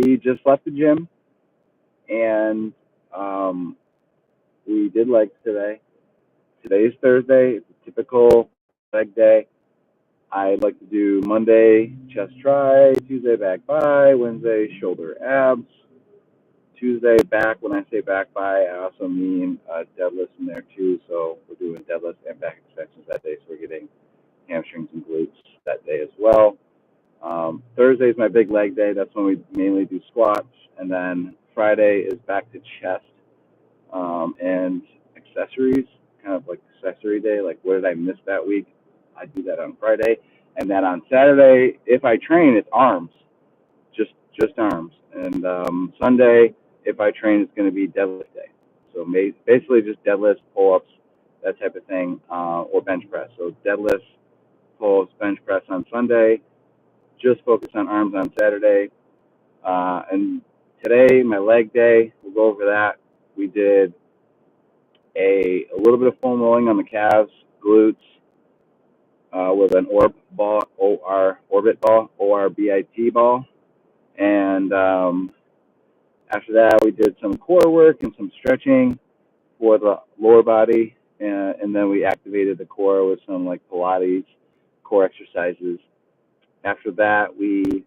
we just left the gym and we did legs today. Today is Thursday. It's a typical leg day. I like to do Monday chest try, Tuesday back bi, Wednesday shoulder abs, Tuesday back. When I say back bi, I also mean deadlifts in there too. So we're doing deadlifts and back extensions that day. So we're getting hamstrings and glutes that day as well. Thursday is my big leg day. That's when we mainly do squats. And then Friday is back to chest and accessories, kind of like accessory day. Like, what did I miss that week? I do that on Friday. And then on Saturday, if I train, it's arms, just arms. And Sunday, if I train, it's going to be deadlift day. So basically just deadlifts, pull-ups, that type of thing, or bench press. So deadlifts, pull-ups, bench press on Sunday, just focus on arms on Saturday. And today, my leg day, we'll go over that. We did a little bit of foam rolling on the calves, glutes, with an orb ball, orbit ball, ORBIT ball. And after that, we did some core work and some stretching for the lower body. And then we activated the core with some like Pilates core exercises. After that, we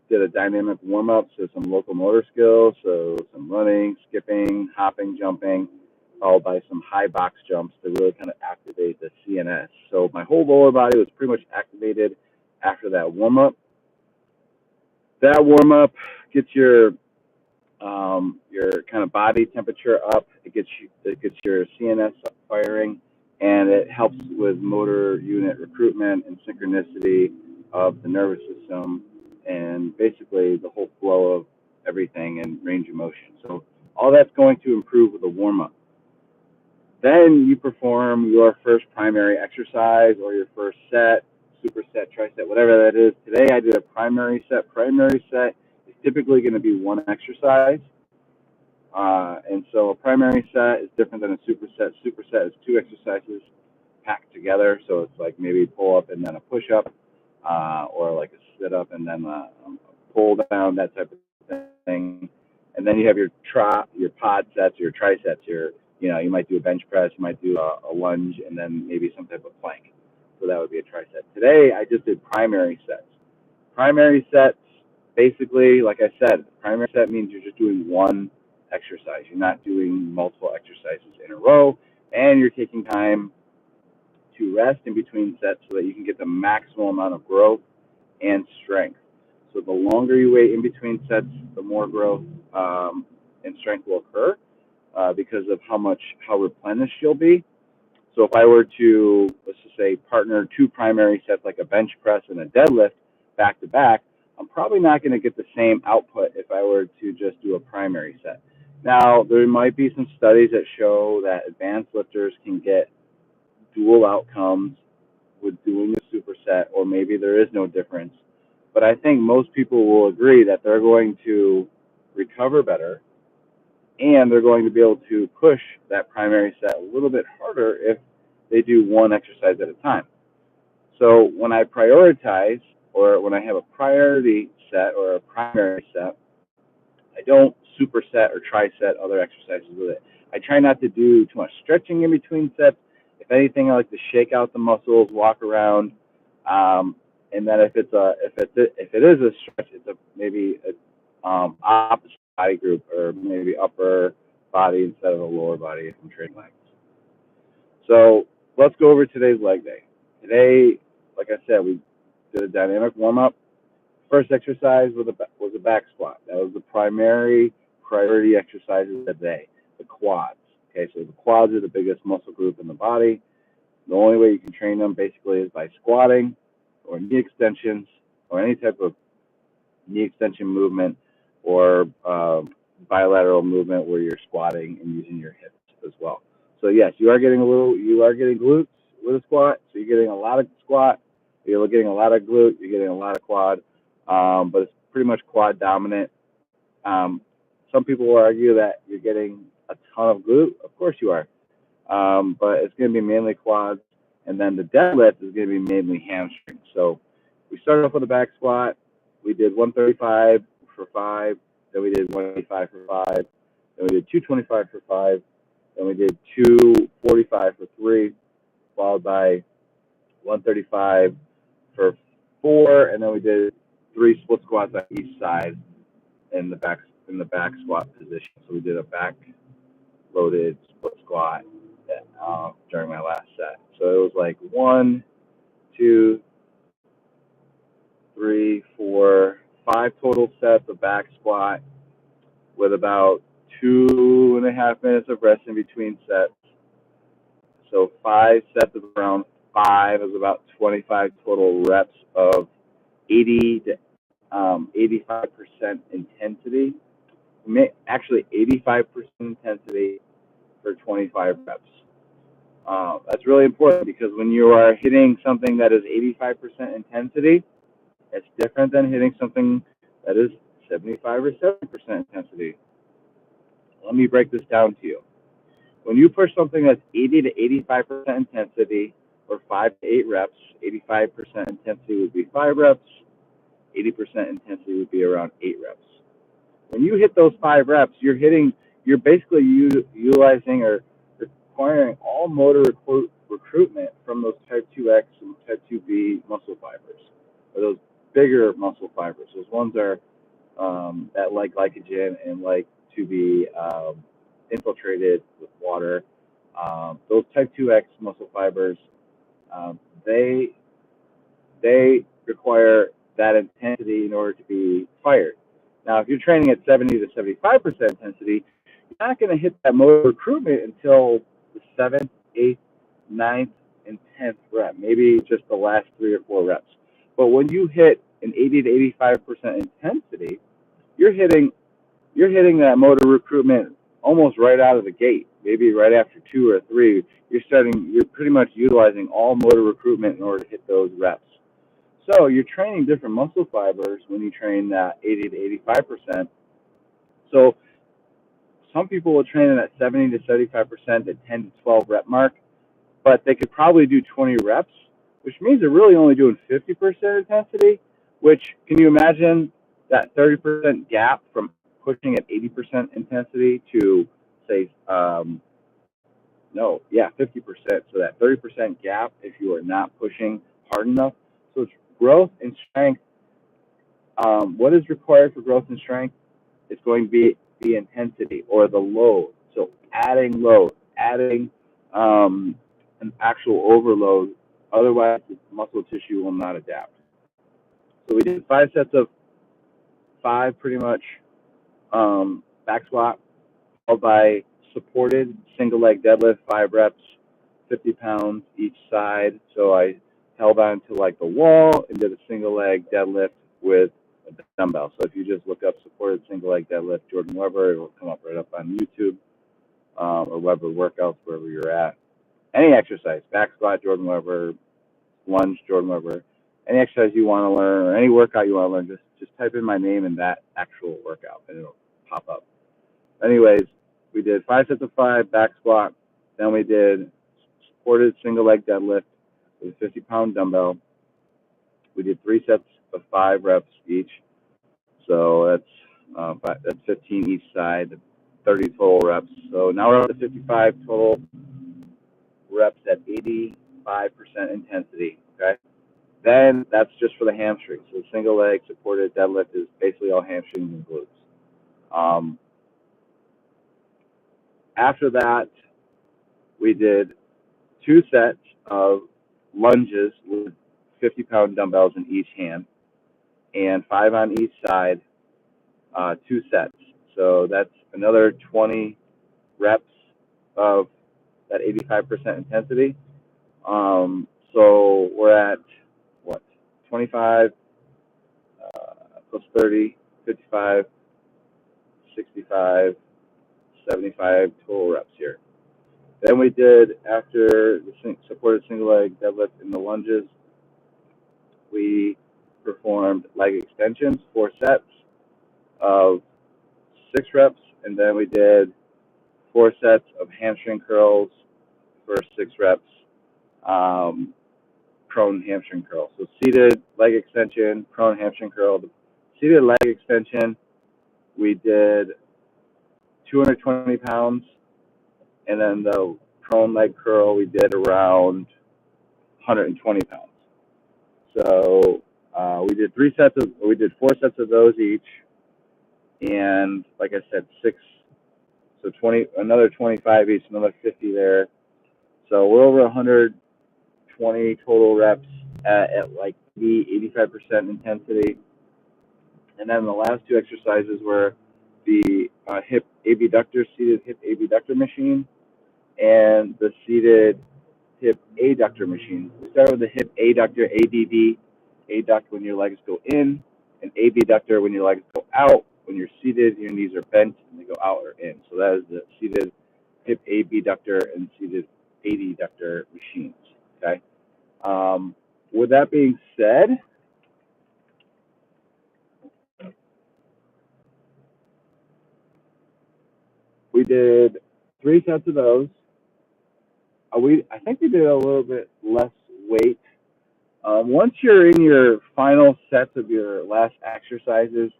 did a dynamic warm-up, so some locomotor skills, so some running, skipping, hopping, jumping, followed by some high box jumps to really kind of activate the CNS. So my whole lower body was pretty much activated after that warm-up. That warm-up gets your kind of body temperature up. It gets your CNS firing, and it helps with motor unit recruitment and synchronicity of the nervous system, and basically the whole flow of everything and range of motion. So all that's going to improve with a warm-up. Then you perform your first primary exercise or your first set, superset, triset, whatever that is. Today I did a primary set. Primary set is typically going to be one exercise. And so a primary set is different than a superset. Superset is two exercises packed together. So it's like maybe pull up and then a push up, or like a sit up and then a pull down, that type of thing. And then you have your pod sets, your trisets, you might do a bench press, you might do a lunge, and then maybe some type of plank. So that would be a tricep. Today, I just did primary sets. Primary sets, basically, like I said, primary set means you're just doing one exercise. You're not doing multiple exercises in a row, and you're taking time to rest in between sets so that you can get the maximum amount of growth and strength. So the longer you wait in between sets, the more growth and strength will occur because of how replenished you'll be. So if I were to, let's just say, partner two primary sets like a bench press and a deadlift back to back, I'm probably not going to get the same output if I were to just do a primary set. Now, there might be some studies that show that advanced lifters can get dual outcomes with doing a superset, or maybe there is no difference. But I think most people will agree that they're going to recover better, and they're going to be able to push that primary set a little bit harder if they do one exercise at a time. So when I prioritize, or when I have a priority set or a primary set, I don't superset or triset other exercises with it. I try not to do too much stretching in between sets. If anything, I like to shake out the muscles, walk around, and then if it is a stretch, it's maybe opposite body group, or maybe upper body instead of a lower body if I'm training legs. So let's go over today's leg day. Today, like I said, we did a dynamic warm-up. First exercise was a back squat. That was the priority exercise of the day, the quads. Okay, so the quads are the biggest muscle group in the body. The only way you can train them basically is by squatting or knee extensions or any type of knee extension movement or bilateral movement where you're squatting and using your hips as well. So yes, you are getting glutes with a squat. So you're getting a lot of squat, you're getting a lot of glute, you're getting a lot of quad, but it's pretty much quad dominant. Some people will argue that you're getting a ton of glute. Of course you are, but it's going to be mainly quads, and then the deadlift is going to be mainly hamstrings. So we started off with a back squat. We did 135 for 5, then we did 185 for 5, then we did 225 for 5, then we did 245 for 3, followed by 135 for 4, and then we did 3 split squats on each side in the back squat position. So we did a back loaded split squat during my last set. So it was like 1, 2, 3, 4, 5 total sets of back squat with about 2.5 minutes of rest in between sets. So 5 sets of around 5 is about 25 total reps of 80 to 85% intensity. Actually, 85% intensity for 25 reps. That's really important because when you are hitting something that is 85% intensity, it's different than hitting something that is 75 or 70% intensity. Let me break this down to you. When you push something that's 80 to 85% intensity or 5 to 8 reps, 85% intensity would be 5 reps, 80% intensity would be around 8 reps. When you hit those 5 reps, you're basically utilizing or requiring all motor recruitment from those type 2X and type 2B muscle fibers, or those bigger muscle fibers. Those ones are that like glycogen and like to be infiltrated with water. Those type 2X muscle fibers, they require that intensity in order to be fired. Now, if you're training at 70 to 75% intensity, you're not going to hit that motor recruitment until the 7th, 8th, 9th, and 10th rep, maybe just the last 3 or 4 reps. But when you hit an 80 to 85% intensity, you're hitting that motor recruitment almost right out of the gate. Maybe right after 2 or 3, you're pretty much utilizing all motor recruitment in order to hit those reps. So you're training different muscle fibers when you train that 80 to 85%. So some people will train in that 70 to 75% at 10 to 12 rep mark, but they could probably do 20 reps, which means they're really only doing 50% intensity, which, can you imagine that 30% gap from pushing at 80% intensity to, say, 50%. So that 30% gap if you are not pushing hard enough. So it's growth and strength. What is required for growth and strength? It's going to be the intensity or the load. So adding load, adding an actual overload. Otherwise, the muscle tissue will not adapt. So we did 5 sets of 5 pretty much back squat, followed by supported single leg deadlift, 5 reps, 50 pounds each side. So I held on to like the wall and did a single leg deadlift with a dumbbell. So if you just look up supported single leg deadlift Jordan Weber, it will come up right up on YouTube, or Weber workouts, wherever you're at. Any exercise, back squat Jordan Weber, lunge Jordan Weber, any exercise you want to learn or any workout you want to learn, just type in my name in that actual workout and it'll pop up. Anyways, we did 5 sets of 5 back squat. Then we did supported single leg deadlift with a 50-pound dumbbell. We did 3 sets of 5 reps each. So that's 15 each side, 30 total reps. So now we're up to 55 total reps at 85% intensity. Okay. Then that's just for the hamstrings. So single leg supported deadlift is basically all hamstrings and glutes. After that, we did 2 sets of lunges with 50-pound dumbbells in each hand and 5 on each side, 2 sets. So that's another 20 reps of that 85% intensity. So we're at, 25 plus 30, 55, 65, 75 total reps here. Then we did, after the supported single leg deadlift and the lunges, we performed leg extensions, 4 sets of 6 reps, and then we did 4 sets of hamstring curls for 6 reps, prone hamstring curl. So seated leg extension, prone hamstring curl. The seated leg extension we did 220 pounds, and then the prone leg curl we did around 120 pounds. So we did 4 sets of those each, and like I said, six, so 20, another 25 each, another 50 there. So we're over 120 total reps at like 85% intensity. And then the last two exercises were the hip abductor, seated hip abductor machine, and the seated hip adductor machine. We start with the hip adductor, ADD, adduct when your legs go in, and abductor when your legs go out. When you're seated, your knees are bent and they go out or in. So that is the seated hip abductor and seated adductor machines. Okay. With that being said, we did 3 sets of those. I think we did a little bit less weight. Once you're in your final sets of your last exercises,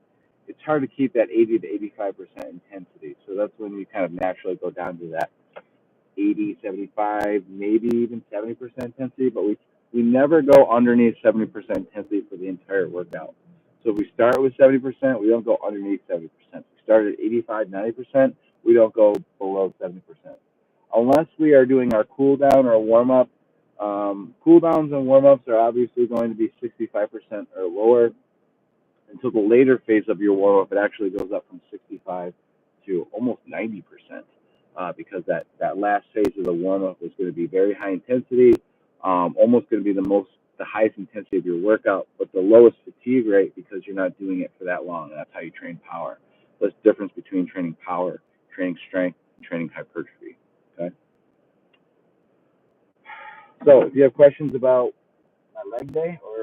it's hard to keep that 80 to 85% intensity. So that's when you kind of naturally go down to that 80, 75, maybe even 70% intensity. But we never go underneath 70% intensity for the entire workout. So if we start with 70%, we don't go underneath 70%. If we start at 85, 90%, we don't go below 70%. Unless we are doing our cool down or warm up. Cool downs and warm ups are obviously going to be 65% or lower. Until the later phase of your warm up, it actually goes up from 65 to almost 90%, because that last phase of the warm up is going to be very high intensity, almost going to be the highest intensity of your workout, but the lowest fatigue rate because you're not doing it for that long. And that's how you train power. That's the difference between training power, training strength, and training hypertrophy. Okay. So if you have questions about my leg day or